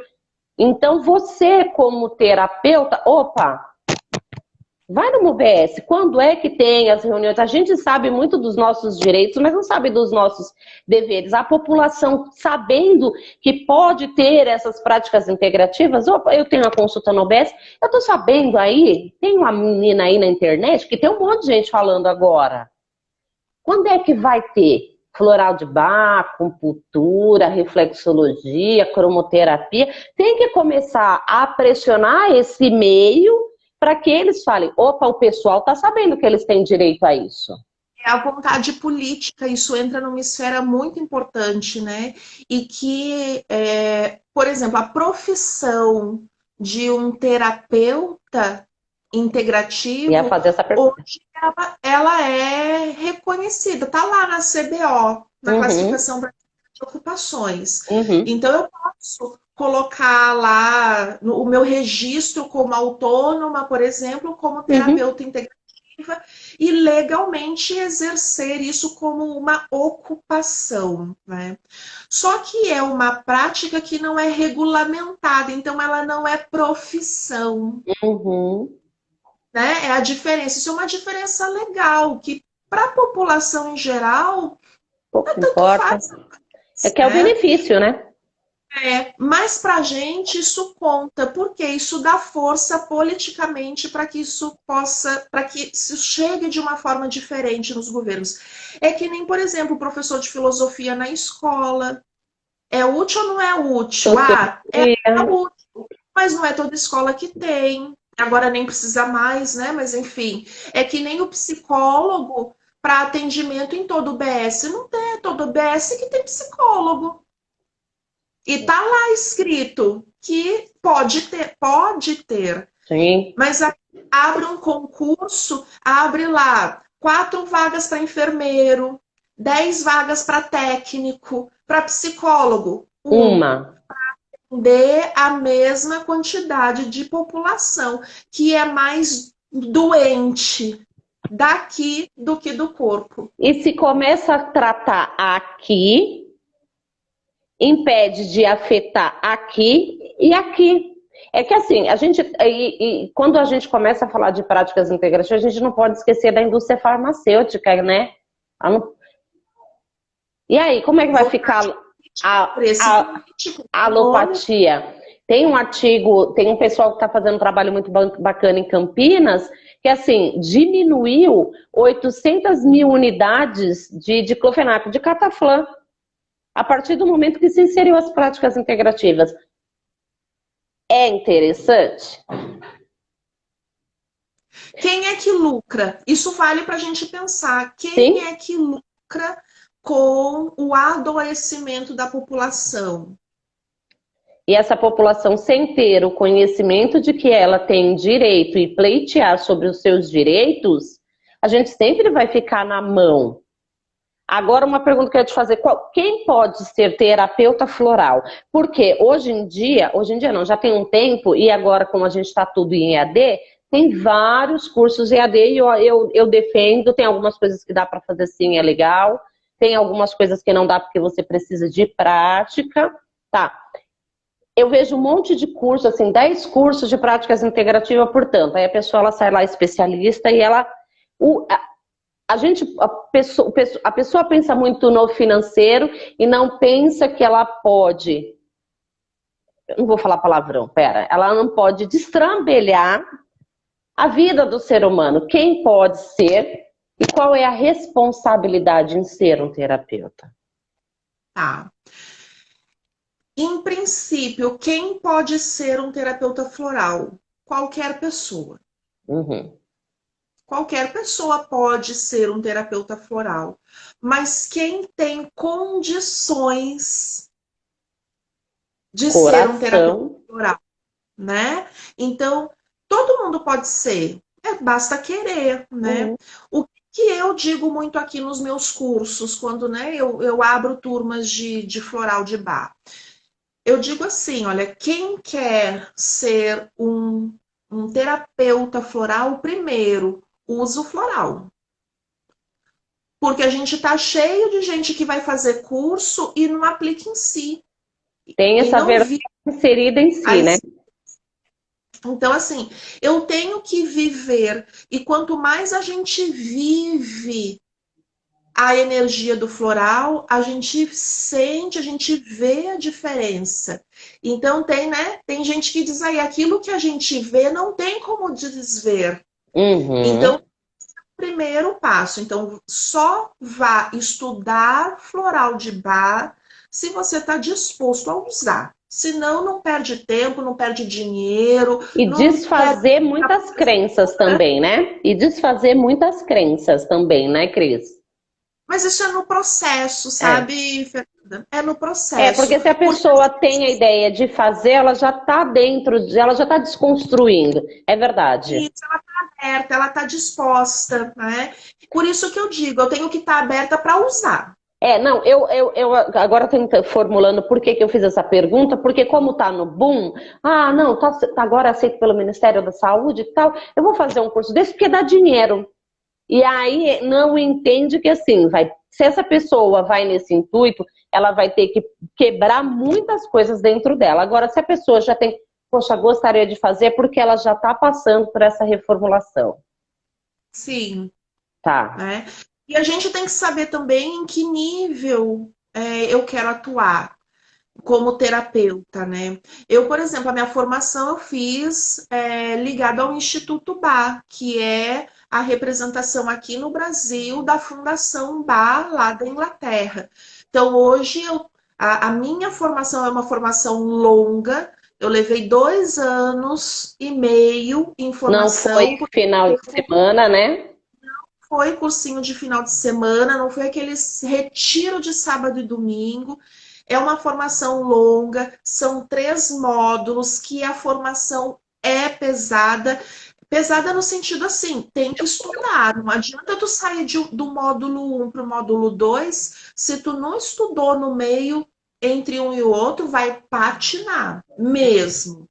Então, você, como terapeuta, opa, vai no UBS. Quando é que tem as reuniões? A gente sabe muito dos nossos direitos, mas não sabe dos nossos deveres. A população, sabendo que pode ter essas práticas integrativas, opa, eu tenho uma consulta no UBS, eu estou sabendo aí, tem uma menina aí na internet que tem um monte de gente falando agora. Quando é que vai ter? Floral de Bach, acupuntura, reflexologia, cromoterapia. Tem que começar a pressionar esse meio para que eles falem, opa, o pessoal está sabendo que eles têm direito a isso. É a vontade política, isso entra numa esfera muito importante, né? E que, por exemplo, a profissão de um terapeuta Ia integrativo, fazer essa pergunta. hoje ela é reconhecida, está lá na CBO, na Uhum, classificação brasileira de ocupações. uhum, Então, eu posso colocar lá o meu registro como autônoma, por exemplo, como uhum. terapeuta integrativa, e legalmente exercer isso como uma ocupação, né? Só que é uma prática que não é regulamentada, então ela não é profissão, Uhum. né? É a diferença. Isso é uma diferença legal, que para a população em geral, Pouco tanto importa. faz, É que é o né? benefício, né? Mas para a gente isso conta, porque isso dá força politicamente para que isso possa, para que isso chegue de uma forma diferente nos governos. É que nem, por exemplo, o professor de filosofia na escola. É útil ou não é útil? Ah, é Sociologia. útil, mas não é toda escola que tem. Agora nem precisa mais, né? Mas enfim, é que nem o psicólogo para atendimento em todo o BS. Não tem, é todo o BS que tem psicólogo. E tá lá escrito que pode ter, Sim. mas abre um concurso, abre lá 4 vagas para enfermeiro, 10 vagas para técnico, para psicólogo, Uma. dê a mesma quantidade de população, que é mais doente daqui do que do corpo. E se começa a tratar aqui, impede de afetar aqui e aqui. É que assim, a gente, quando a gente começa a falar de práticas integrativas, a gente não pode esquecer da indústria farmacêutica, né? E aí, como é que vai ficar a, Preço a, político, a econômico. alopatia? Tem um artigo, tem um pessoal que está fazendo um trabalho muito bacana em Campinas, que assim, diminuiu 800 mil unidades de diclofenaco, de cataflã, a partir do momento que se inseriu as práticas integrativas. É interessante? Quem é que lucra? Isso vale para a gente pensar. Quem Sim. é que lucra com o adoecimento da população? E essa população, sem ter o conhecimento de que ela tem direito e pleitear sobre os seus direitos, a gente sempre vai ficar na mão. Agora, uma pergunta que eu ia te fazer: quem pode ser terapeuta floral? Porque hoje em dia não, já tem um tempo, e agora, como a gente está tudo em EAD, tem vários cursos EAD e eu defendo. Tem algumas coisas que dá para fazer sim, é legal. Tem algumas coisas que não dá porque você precisa de prática. Tá. Eu vejo um monte de curso, assim, 10 cursos de práticas integrativas, portanto. Aí a pessoa ela sai lá especialista e ela. A pessoa pensa muito no financeiro e não pensa que ela pode. Eu não vou falar palavrão, pera. Ela não pode destrambelhar a vida do ser humano. Quem pode ser E qual é a responsabilidade em ser um terapeuta? Tá. Em princípio, quem pode ser um terapeuta floral? Qualquer pessoa. Uhum. Qualquer pessoa pode ser um terapeuta floral. Mas quem tem condições de ser um terapeuta Coração. floral, né? Então, todo mundo pode ser. Basta querer, né? Uhum. O que eu digo muito aqui nos meus cursos, quando, né, eu abro turmas de floral de bar. Eu digo assim, olha, quem quer ser um terapeuta floral, primeiro, usa o floral. Porque a gente tá cheio de gente que vai fazer curso e não aplica em si. Tem E essa não versão vive inserida em si, né? as... Então, assim, eu tenho que viver. E quanto mais a gente vive a energia do floral, a gente sente, a gente vê a diferença. Então tem, né? Tem gente que diz aí, aquilo que a gente vê não tem como desver. Uhum. Então, primeiro passo, então só vá estudar floral de bar se você está disposto a usar. Senão não perde tempo, não perde dinheiro, E não quer. desfazer muitas crenças também, né? E desfazer muitas crenças também, né, Cris? Mas isso é no processo, É. sabe, Fernanda? É no É, processo. porque se a Porque pessoa tem a ideia de fazer, ela já está dentro, ela já está desconstruindo. É verdade. isso, ela está aberta, ela está disposta, né? Por isso que eu digo, eu tenho que estar aberta para usar. É, não, eu agora estou formulando por que que eu fiz essa pergunta, porque como está no boom, não, tá agora aceito pelo Ministério da Saúde e tal, eu vou fazer um curso desse porque dá dinheiro. E aí não entende que assim, se essa pessoa vai nesse intuito, ela vai ter que quebrar muitas coisas dentro dela. Agora, se a pessoa já tem, poxa, gostaria de fazer, é porque ela já está passando por essa reformulação. Sim, Tá. né? E a gente tem que saber também em que nível eu quero atuar como terapeuta, né? Eu, por exemplo, a minha formação eu fiz ligada ao Instituto Bar, que é a representação aqui no Brasil da Fundação Bar lá da Inglaterra. Então, hoje a minha formação é uma formação longa. Eu levei 2 anos e meio em Não foi formação, porque final de semana, né? foi cursinho de final de semana, não foi aquele retiro de sábado e domingo. É uma formação longa, são 3 módulos que a formação é pesada. Pesada no sentido assim, tem que estudar. Não adianta tu sair do módulo 1 para o módulo 2, se tu não estudou no meio, entre um e o outro, vai patinar mesmo.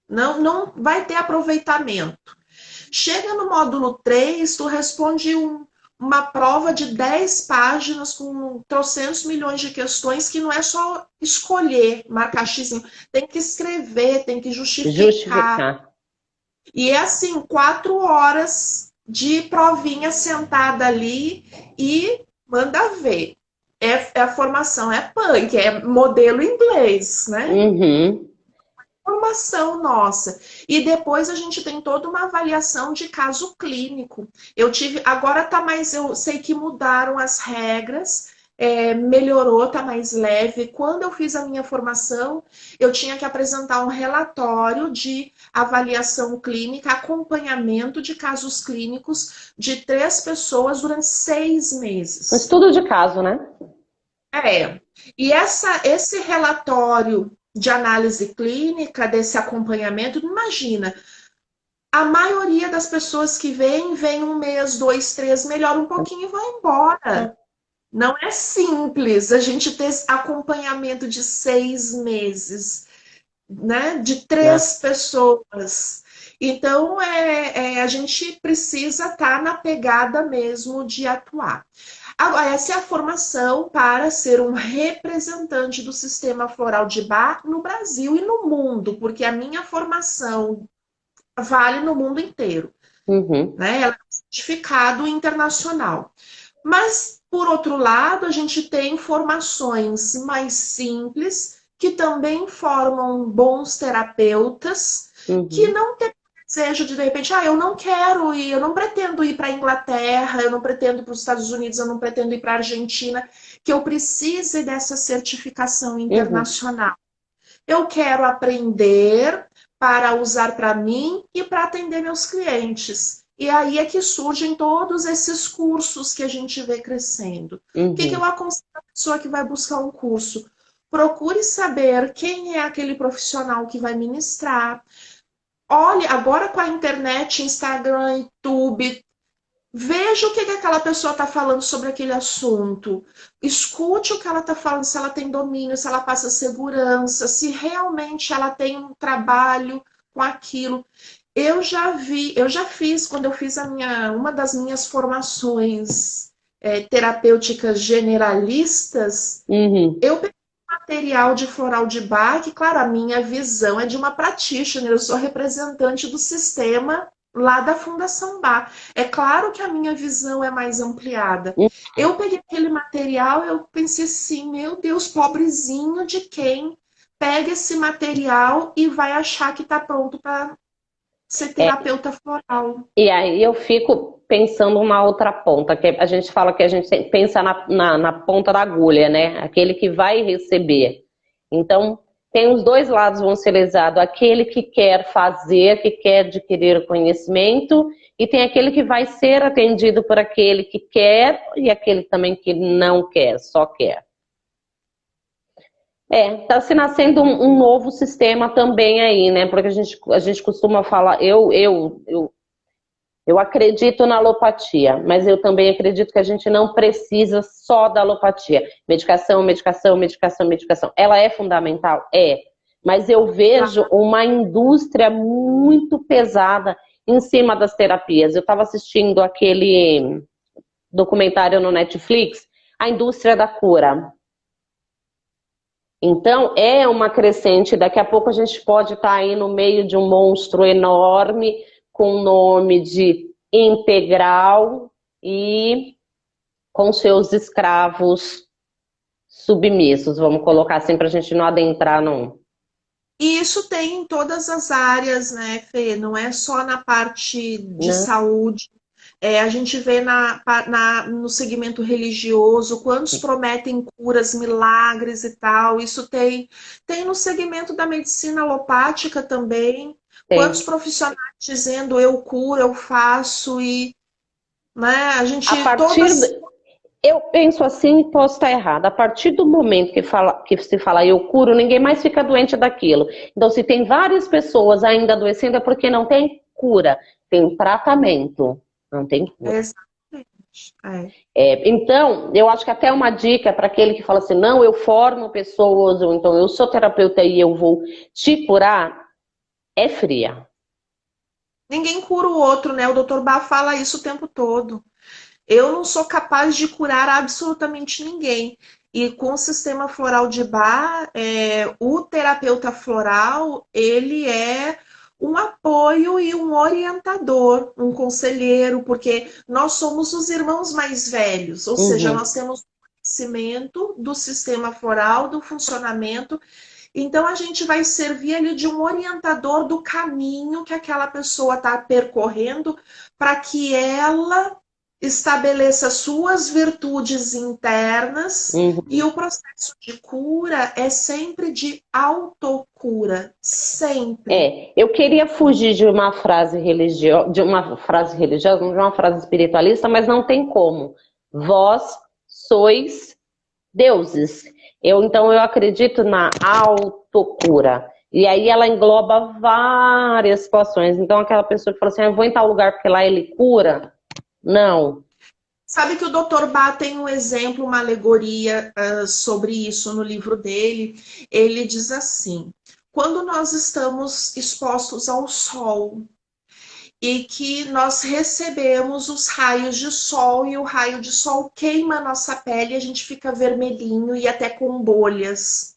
Não, não vai ter aproveitamento. Chega no módulo 3, tu responde uma prova de 10 páginas com trocentos milhões de questões que não é só escolher, marcar xizinho. Tem que escrever, tem que justificar. Justificar. E é assim, 4 horas de provinha sentada ali e manda ver. A formação é punk, é modelo inglês, né? Uhum. Formação nossa. E depois a gente tem toda uma avaliação de caso clínico. Eu tive, agora tá mais, eu sei que mudaram as regras, melhorou, tá mais leve. Quando eu fiz a minha formação, eu tinha que apresentar um relatório de avaliação clínica, acompanhamento de casos clínicos de 3 pessoas durante 6 meses. Um estudo de caso, né? É. E esse relatório de análise clínica, desse acompanhamento, imagina, a maioria das pessoas que vem 1 mês, 2, 3, melhora um pouquinho e vai embora. Não é simples a gente ter esse acompanhamento de 6 meses, né? De Né? 3 pessoas. Então, a gente precisa estar na pegada mesmo de atuar. Agora, essa é a formação para ser um representante do sistema floral de Bach no Brasil e no mundo, porque a minha formação vale no mundo inteiro, Uhum. né? Ela é um certificado internacional. Mas, por outro lado, a gente tem formações mais simples, que também formam bons terapeutas, que Uhum. não tem desejo de repente, eu não quero ir, eu não pretendo ir para a Inglaterra, eu não pretendo ir para os Estados Unidos, eu não pretendo ir para a Argentina, que eu precise dessa certificação Uhum. internacional. Eu quero aprender para usar para mim e para atender meus clientes. E aí é que surgem todos esses cursos que a gente vê crescendo. O que eu Uhum. aconselho a pessoa que vai buscar um curso? Procure saber quem é aquele profissional que vai ministrar. Olhe, agora com a internet, Instagram, YouTube, veja o que aquela pessoa está falando sobre aquele assunto. Escute o que ela está falando, se ela tem domínio, se ela passa segurança, se realmente ela tem um trabalho com aquilo. Eu já fiz, quando eu fiz uma das minhas formações terapêuticas generalistas, Uhum. eu peguei material de floral de Bach, claro, a minha visão é de uma practitioner, eu sou representante do sistema lá da Fundação Bach. É claro que a minha visão é mais ampliada. Eu peguei aquele material, eu pensei assim, meu Deus, pobrezinho de quem pega esse material e vai achar que está pronto para ser É, terapeuta floral. e aí eu fico pensando uma outra ponta, que a gente fala que a gente pensa na ponta da agulha, né? Aquele que vai receber. Então, tem os dois lados vão ser lesados. Aquele que quer fazer, que quer adquirir conhecimento, e tem aquele que vai ser atendido por aquele que quer e aquele também que não quer, só quer. Tá se nascendo um novo sistema também aí, né? Porque a gente costuma falar, eu acredito na alopatia, mas eu também acredito que a gente não precisa só da alopatia. Medicação, medicação, medicação, medicação. Ela é fundamental? É. Mas eu vejo uma indústria muito pesada em cima das terapias. Eu estava assistindo aquele documentário no Netflix, A Indústria da Cura. Então, é uma crescente. Daqui a pouco a gente pode estar aí no meio de um monstro enorme, com o nome de integral e com seus escravos submissos. Vamos colocar assim para a gente não adentrar num. E isso tem em todas as áreas, né, Fê? Não é só na parte de Né? saúde. A gente vê no segmento religioso, quantos prometem curas, milagres e tal. Isso tem no segmento da medicina alopática também. Quantos Tem. profissionais dizendo eu curo, eu faço e, né, a A gente partir. todas. Eu penso assim, posso estar errada. A partir do momento que se fala eu curo, ninguém mais fica doente daquilo. Então, se tem várias pessoas ainda adoecendo, é porque não tem cura, tem tratamento, não tem cura. Exatamente. É. Então, eu acho que até uma dica para aquele que fala assim, não, eu formo pessoas, ou então eu sou terapeuta e eu vou te curar, é fria. Ninguém cura o outro, né? O Dr. Bá fala isso o tempo todo. Eu não sou capaz de curar absolutamente ninguém. E com o sistema floral de Bach, o terapeuta floral, ele é um apoio e um orientador, um conselheiro, porque nós somos os irmãos mais velhos, ou seja, Uhum. nós temos conhecimento do sistema floral, do funcionamento, então a gente vai servir ali de um orientador do caminho que aquela pessoa está percorrendo para que ela estabeleça suas virtudes internas e Uhum. o processo de cura é sempre de autocura, sempre. Eu queria fugir de uma frase espiritualista, mas não tem como. Vós sois deuses. Então eu acredito na autocura. E aí ela engloba várias situações. Então aquela pessoa que fala assim, eu vou em tal lugar porque lá ele cura. Não. Sabe que o Dr. Bá tem um exemplo, uma alegoria sobre isso no livro dele. Ele diz assim: quando nós estamos expostos ao sol e que nós recebemos os raios de sol e o raio de sol queima a nossa pele, a gente fica vermelhinho e até com bolhas.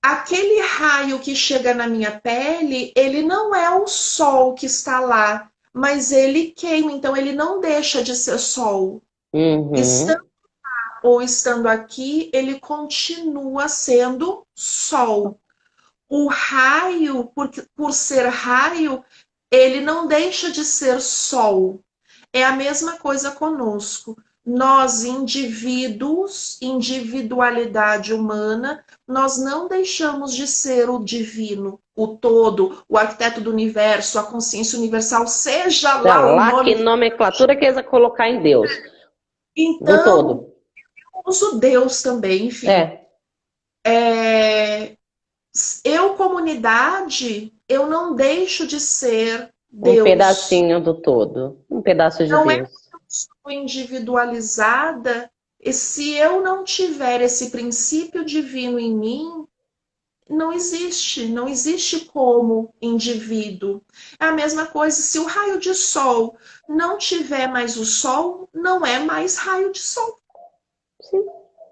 Aquele raio que chega na minha pele, ele não é o sol que está lá, mas ele queima, então ele não deixa de ser sol. Uhum. Estando ou estando aqui, ele continua sendo sol. O raio, por ser raio, ele não deixa de ser sol. É a mesma coisa conosco. Nós, indivíduos, individualidade humana, nós não deixamos de ser o divino, o todo, o arquiteto do universo, a consciência universal, seja Sei lá o lá que nome. nomenclatura que eles vão colocar em Deus, do Então, todo. uso Deus também, enfim. É, É, eu, comunidade, eu não deixo de ser um Deus. pedacinho do todo, um pedaço de Não é Deus. porque eu sou individualizada, e se eu não tiver esse princípio divino em mim, não existe como indivíduo. É a mesma coisa, se o raio de sol não tiver mais o sol, não é mais raio de sol. Sim.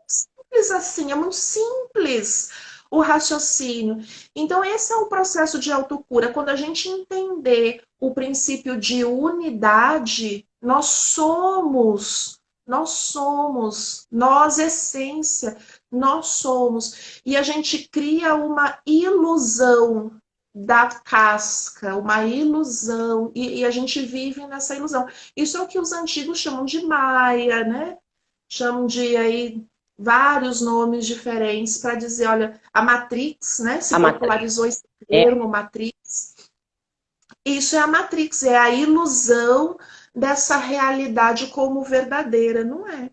Simples assim, é muito simples o raciocínio. Então, esse é o processo de autocura. Quando a gente entender o princípio de unidade, nós essência, nós somos. E a gente cria uma ilusão da casca, uma ilusão, e a gente vive nessa ilusão. Isso é o que os antigos chamam de Maia, né? Chamam de aí vários nomes diferentes para dizer, olha, a Matrix, né? A Se matriz. popularizou esse É, termo, Matrix. Isso é a Matrix, é a ilusão dessa realidade como verdadeira, não é?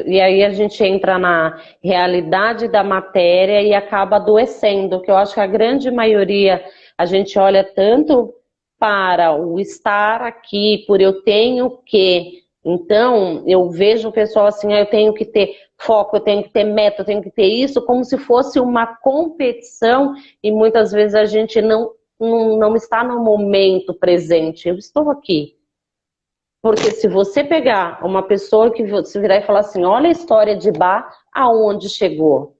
e aí a gente entra na realidade da matéria e acaba adoecendo, que eu acho que a grande maioria, a gente olha tanto para o estar aqui, por eu tenho que. Então, eu vejo o pessoal assim, eu tenho que ter foco, eu tenho que ter meta, eu tenho que ter isso, como se fosse uma competição, e muitas vezes a gente não está no momento presente. Eu estou aqui. Porque se você pegar uma pessoa que você virar e falar assim, olha a história de Bach, aonde chegou?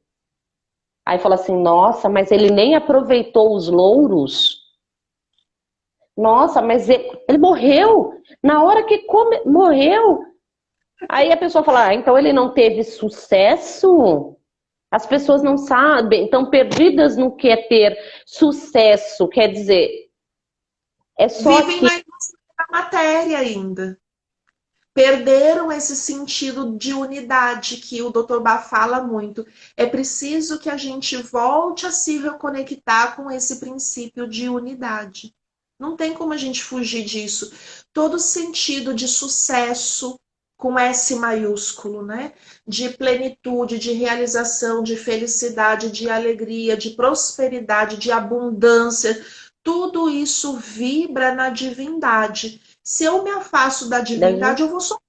Aí fala assim, nossa, mas ele nem aproveitou os louros. Nossa, mas ele morreu. Na hora que morreu. Aí a pessoa fala, ah, então ele não teve sucesso? As pessoas não sabem, estão perdidas no que é ter sucesso. Quer dizer, é só Vivem que na ilusão da matéria ainda. Perderam esse sentido de unidade que o Dr. Bá fala muito. É preciso que a gente volte a se reconectar com esse princípio de unidade. Não tem como a gente fugir disso. Todo sentido de sucesso com S maiúsculo, né? De plenitude, de realização, de felicidade, de alegria, de prosperidade, de abundância, tudo isso vibra na divindade. Se eu me afasto da divindade, eu vou sofrer.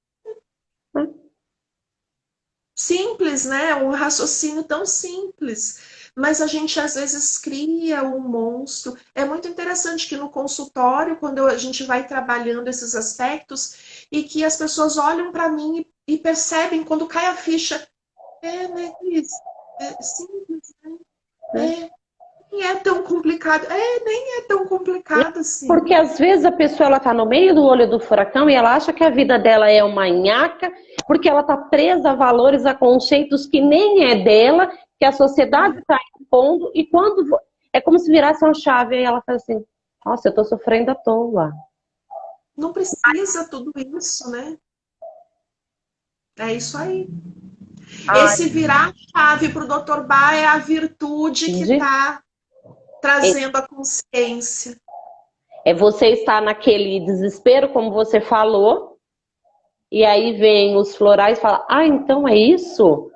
Simples, né? Um raciocínio tão simples. Mas a gente às vezes cria um monstro. É muito interessante que no consultório, quando a gente vai trabalhando esses aspectos, e que as pessoas olham para mim e percebem quando cai a ficha. É, né, Cris? É simples, né? É, nem é tão complicado. É, nem é tão complicado assim. porque às vezes a pessoa ela tá no meio do olho do furacão e ela acha que a vida dela é uma nhaca, porque ela tá presa a valores, a conceitos que nem é dela, que a sociedade está impondo, e quando é como se virasse uma chave e ela fala assim, nossa, eu tô sofrendo à toa. Não precisa tudo isso, né? É isso aí. Ai, Esse virar a chave para o Dr. Bá é a virtude que entendi. está trazendo a consciência. É você estar naquele desespero, como você falou, e aí vem os florais e fala, ah, então é isso?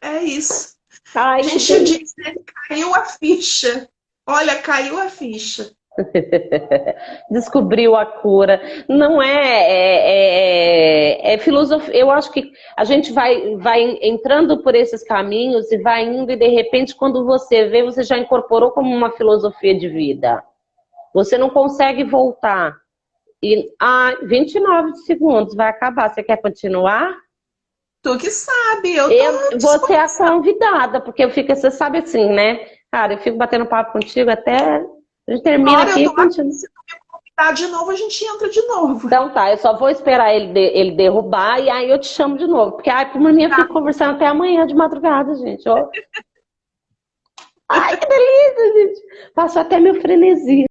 É isso. A Ai, que gente delícia. diz, né? Caiu a ficha. Olha, caiu a ficha. Descobriu a cura. Não é filosofia. Eu acho que a gente vai entrando por esses caminhos e vai indo, e de repente, quando você vê, você já incorporou como uma filosofia de vida. Você não consegue voltar. E 29 segundos vai acabar. Você quer continuar? Tu que sabe, eu tô Você é a disposta. convidada, porque eu fico, você sabe assim, né? Cara, eu fico batendo papo contigo até a gente termina Agora aqui eu e tô aqui. continua. Se tu me convidar de novo, a gente entra de novo. Então tá, eu só vou esperar ele derrubar e aí eu te chamo de novo. Porque, ai, por mim, eu Tá, fico conversando até amanhã de madrugada, gente. Ó. Ai, que delícia, gente. Passou até meu frenesi.